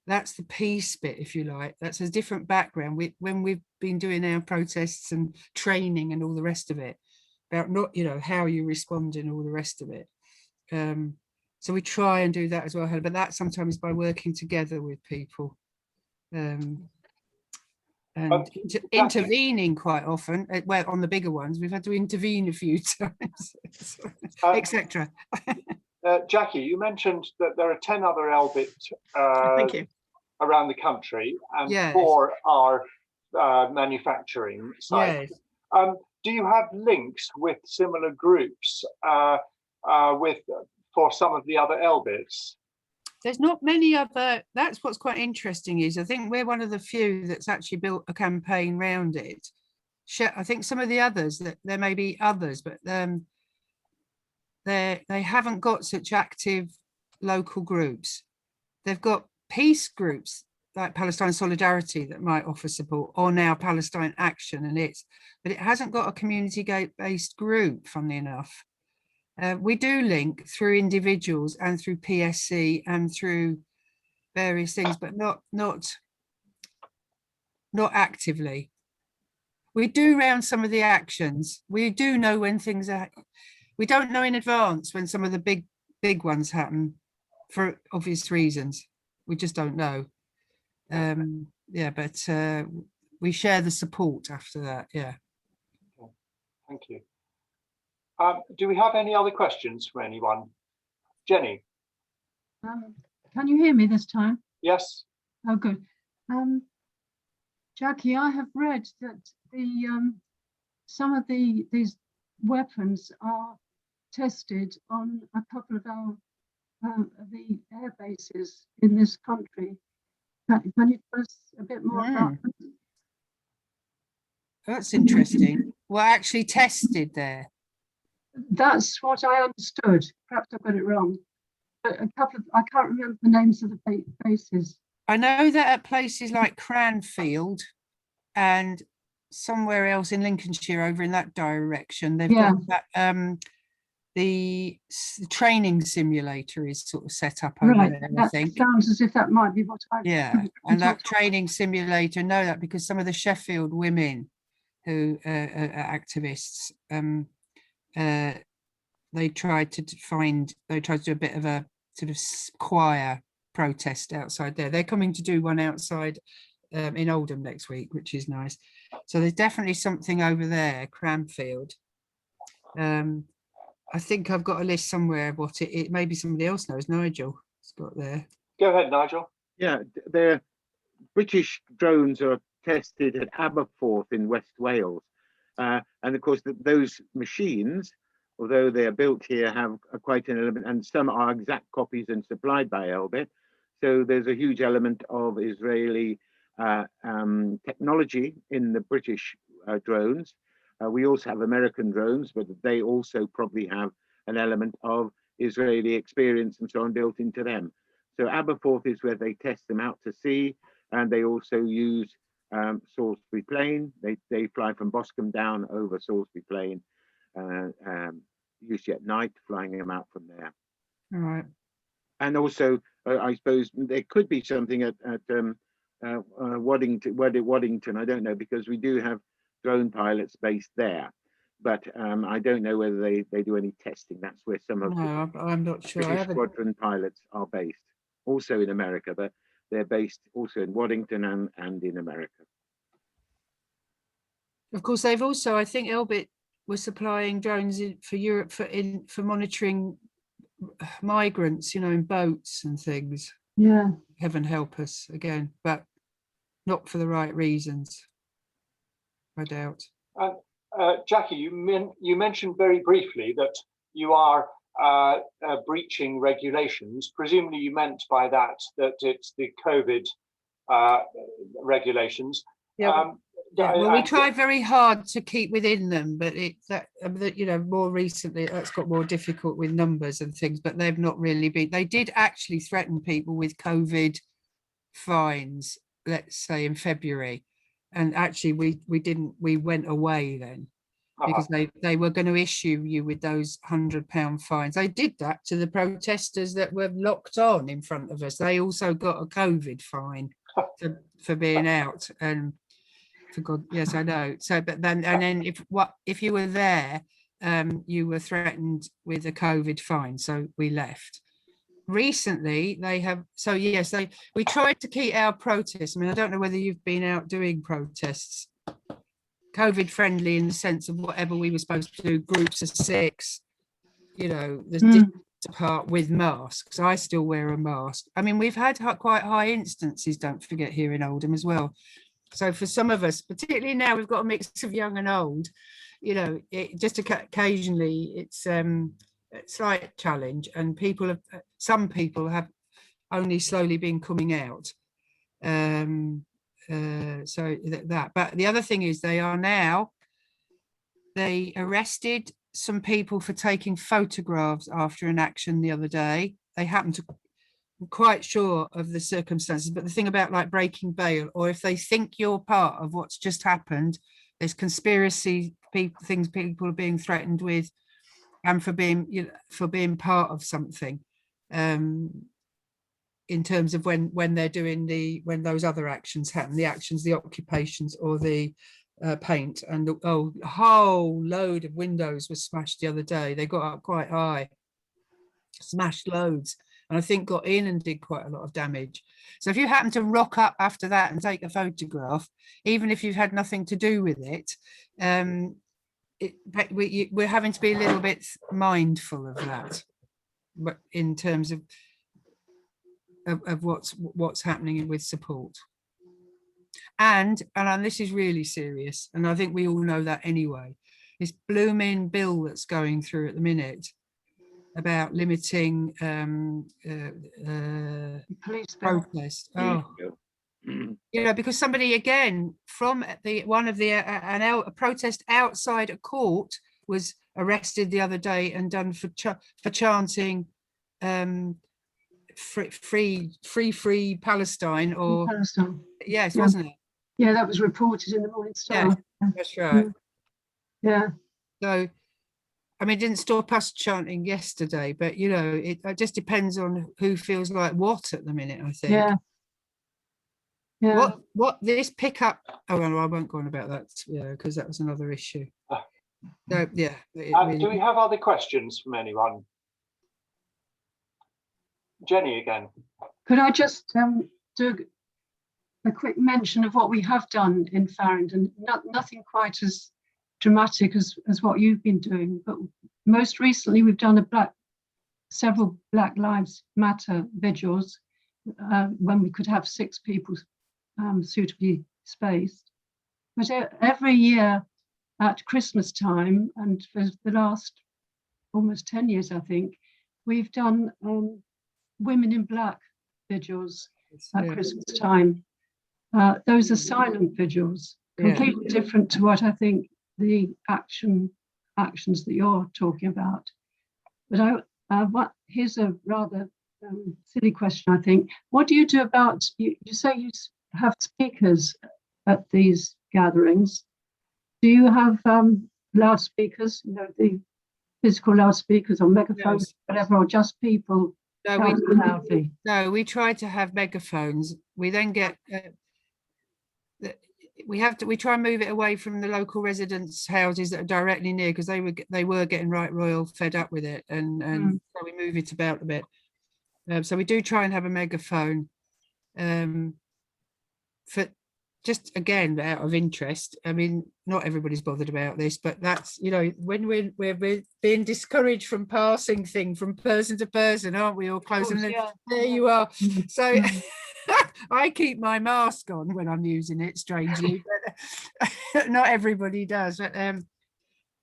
that's the peace bit, if you like. That's a different background. When we've been doing our protests and training and all the rest of it, about not, how you respond and all the rest of it. So we try and do that as well, but that sometimes by working together with people. and intervening quite often. Well, on the bigger ones, we've had to intervene a few times, etc. Jackie, you mentioned that there are 10 other Elbit Thank you. around the country, and Yes. 4 are manufacturing sites. Yes. Do you have links with similar groups for some of the other Elbits? There's not many other. That's what's quite interesting is I think we're one of the few that's actually built a campaign around it. I think some of the others, that there may be others, but they haven't got such active local groups. They've got peace groups like Palestine Solidarity that might offer support, or now Palestine Action and but it hasn't got a community-based group, funnily enough. We do link through individuals and through PSC and through various things, but not actively. We do round some of the actions. We do know when things are. We don't know in advance when some of the big ones happen, for obvious reasons. We just don't know. Yeah, but we share the support after that. Yeah. Thank you. Do we have any other questions from anyone? Jenny? Can you hear me this time? Yes. Oh, good. Jackie, I have read that some of these weapons are tested on a couple of the air bases in this country. Can you tell us a bit more about that? That's interesting. Well, actually tested there. That's what I understood. Perhaps I've got it wrong. But I can't remember the names of the bases. I know that at places like Cranfield and somewhere else in Lincolnshire over in that direction, they've got that, the training simulator is sort of set up over there, I think. Sounds as if that might be what I... Yeah, and that training simulator, know that because some of the Sheffield women who are activists, they tried to do a bit of a sort of choir protest outside there. They're coming to do one outside in Oldham next week, which is nice. So there's definitely something over there, Cranfield. I think I've got a list somewhere of what it maybe somebody else knows. Nigel has got there. Go ahead, Nigel. Yeah, the British drones are tested at Aberforth in West Wales. And of course, those machines, although they are built here, have quite an element, and some are exact copies and supplied by Elbit. So there's a huge element of Israeli technology in the British drones. We also have American drones, but they also probably have an element of Israeli experience and so on built into them. So Aberforth is where they test them out to sea, and they also use Salisbury Plain. They fly from Boscombe down over Salisbury Plain, usually at night, flying them out from there. All right. And also, I suppose there could be something at Waddington. I don't know, because we do have drone pilots based there, but I don't know whether they do any testing. That's where some of I'm not sure. British squadron pilots are based, also in America, but they're based also in Waddington and in America. Of course, they've also, I think Elbit was supplying drones for Europe for monitoring migrants, you know, in boats and things. Yeah. Heaven help us again, but not for the right reasons, I doubt. Jackie, you mentioned very briefly that you are breaching regulations. Presumably you meant by that it's the COVID regulations. Yeah. Well, we tried very hard to keep within them, but you know, more recently that's got more difficult with numbers and things, but they've not really been. They did actually threaten people with COVID fines, let's say in February, and actually we went away then, because they were going to issue you with those £100 fines. They did that to the protesters that were locked on in front of us. They also got a COVID fine for being out, and for God, yes, I know. So, but then, and then if you were there, you were threatened with a COVID fine. So we left. recently they have, so yes, we tried to keep our protests. I mean, I don't know whether you've been out doing protests, COVID friendly in the sense of whatever we were supposed to do, groups of 6, you know, the distance apart with masks. I still wear a mask. I mean, we've had quite high instances, don't forget, here in Oldham as well. So for some of us, particularly now, we've got a mix of young and old, you know, it just occasionally it's a slight challenge, and some people have only slowly been coming out. So that, but the other thing is they arrested some people for taking photographs after an action the other day. They happened to, I'm quite sure of the circumstances, but the thing about like breaking bail, or if they think you're part of what's just happened, there's conspiracy things people are being threatened with, and for being part of something, in terms of when they're doing when those other actions happen, the occupations or the paint. And a whole load of windows was smashed the other day. They got up quite high, smashed loads, and I think got in and did quite a lot of damage. So if you happen to rock up after that and take a photograph, even if you've had nothing to do with it, we're having to be a little bit mindful of that, but in terms of what's happening with support. And this is really serious, and I think we all know that anyway, this blooming bill that's going through at the minute about limiting police protest. You know, because somebody again from a protest outside a court was arrested the other day and done for chanting free Palestine, or Palestine. Yes, Yeah. wasn't it? Yeah, that was reported in the Morning Star. Yeah, that's right. Yeah. So, I mean, it didn't stop us chanting yesterday, but you know, it just depends on who feels like what at the minute, I think. Yeah. Yeah. What this pickup? Oh, well, I won't go on about that. Yeah, because that was another issue. So yeah. Do we have other questions from anyone? Jenny again. Could I just do a quick mention of what we have done in Faringdon? Nothing quite as dramatic as what you've been doing, but most recently we've done several Black Lives Matter vigils when we could have 6 people suitably spaced. But every year at Christmas time, and for the last almost 10 years, I think, we've done Women in Black vigils at Christmas time. Those are silent vigils, completely different to what I think the actions that you're talking about. But here's a rather silly question, I think. What do you do about, you say you have speakers at these gatherings. Do you have loudspeakers, you know, the physical loudspeakers or megaphones, whatever, or just people? No, we try to have megaphones. We then get we try and move it away from the local residents' houses that are directly near, because they were getting right royal fed up with it, and so we move it about a bit. So we do try and have a megaphone, for just again out of interest. I mean, not everybody's bothered about this, but that's, you know, when we're being discouraged from passing thing from person to person, aren't we all close? And then there you are. So I keep my mask on when I'm using it, strangely, but not everybody does. But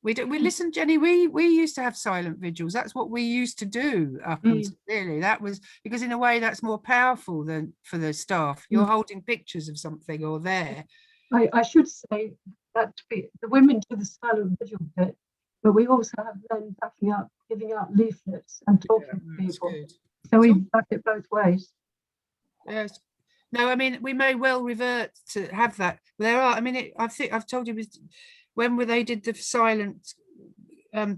we listen, Jenny, we used to have silent vigils. That's what we used to do up until really. That was because in a way that's more powerful than for the staff. You're holding pictures of something or there. I should say that the women do the silent vigil bit, but we also have men backing up, giving out leaflets and talking to people. Good. So we back it both ways. Yes. No, I mean, we may well revert to have that. There are, I mean, I think I've told you, when they did the silent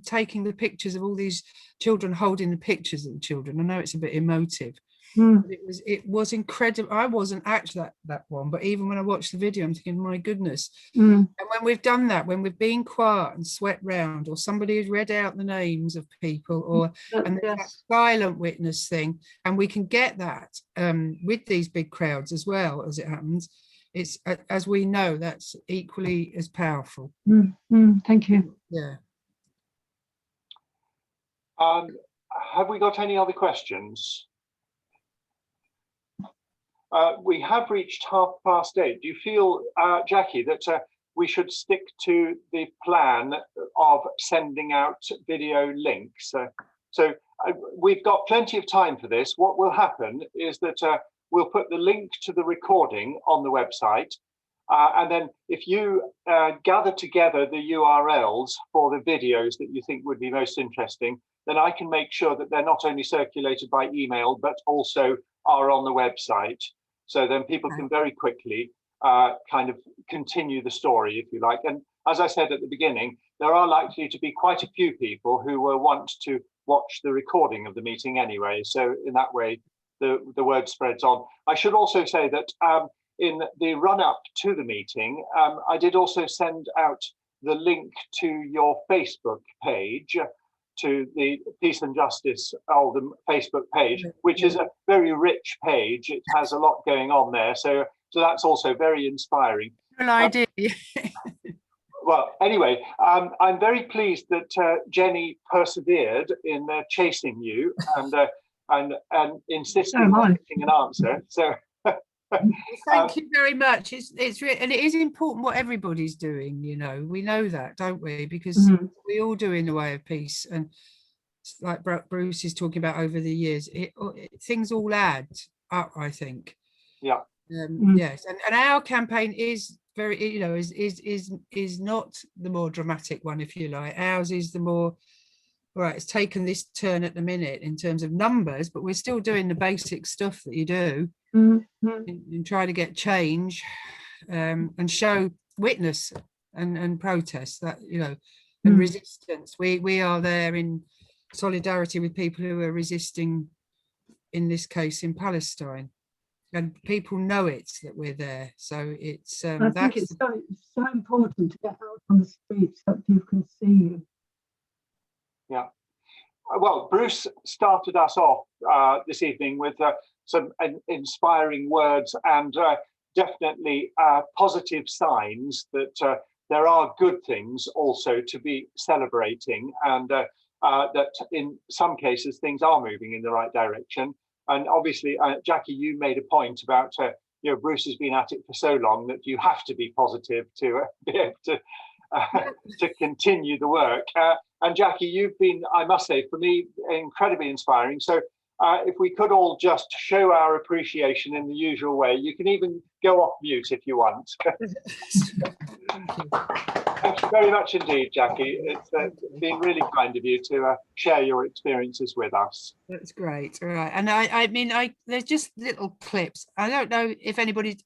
taking the pictures of all these children holding the pictures of the children. I know it's a bit emotive. Mm. It was incredible. I wasn't actually that one, but even when I watched the video, I'm thinking, my goodness. Mm. And when we've done that, when we've been quiet and swept round, or somebody has read out the names of people, or and there's that Yes. silent witness thing, and we can get that with these big crowds as well, as it happens. It's, as we know, that's equally as powerful. Mm. Mm. Thank you. Yeah. Have we got any other questions? We have reached 8:30. Do you feel, Jackie, that we should stick to the plan of sending out video links? We've got plenty of time for this. What will happen is that we'll put the link to the recording on the website. And then if you gather together the URLs for the videos that you think would be most interesting, then I can make sure that they're not only circulated by email, but also are on the website. So then people can very quickly kind of continue the story, if you like. And as I said at the beginning, there are likely to be quite a few people who will want to watch the recording of the meeting anyway. So in that way, the word spreads on. I should also say that in the run up to the meeting, I did also send out the link to your Facebook page, to the Peace and Justice Oldham Facebook page, which is a very rich page. It has a lot going on there. So that's also very inspiring. Well, I did. Well, anyway, I'm very pleased that Jenny persevered in chasing you and insisting on getting an answer. So thank you very much. It's really, and it is important what everybody's doing. You know, we know that, don't we? Because we all do in the way of peace, and like Bruce is talking about over the years, things all add up, I think. Yeah. Yes, and our campaign is very, you know, is not the more dramatic one, if you like. Ours is the more, right, it's taken this turn at the minute in terms of numbers, but we're still doing the basic stuff that you do and try to get change and show witness and protest, that, you know, and resistance. We are there in solidarity with people who are resisting, in this case in Palestine, and people know it, that we're there. So it's I think it's so important to get out on the streets so that people can see you. Yeah. Well, Bruce started us off this evening with some inspiring words and definitely positive signs that there are good things also to be celebrating, and that in some cases things are moving in the right direction. And obviously, Jackie, you made a point about, you know, Bruce has been at it for so long that you have to be positive to be able to continue the work. And Jackie, you've been, I must say, for me, incredibly inspiring. So if we could all just show our appreciation in the usual way, you can even go off mute if you want. Thank you very much indeed, Jackie. It's been really kind of you to share your experiences with us. That's great. All right. And I mean, there's just little clips. I don't know if anybody,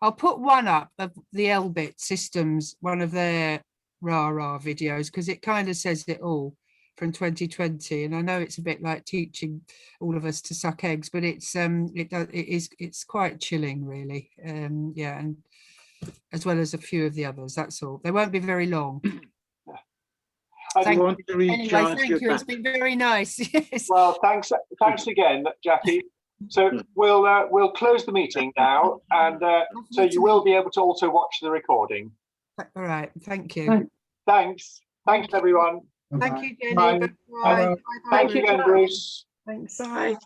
I'll put one up of the Elbit Systems, one of their rah-rah videos, because it kind of says it all, from 2020. And I know it's a bit like teaching all of us to suck eggs, but it's quite chilling, really. Yeah, and as well as a few of the others. That's all. They won't be very long. Thank you. Anyway, thank you. It's been very nice. Yes. Well, thanks again, Jackie. So we'll close the meeting now, and so you will be able to also watch the recording. All right. Thank you. Thanks, everyone. Thank you, Jenny. Bye. Bye. Thank you again, Bruce. Thanks. Bye.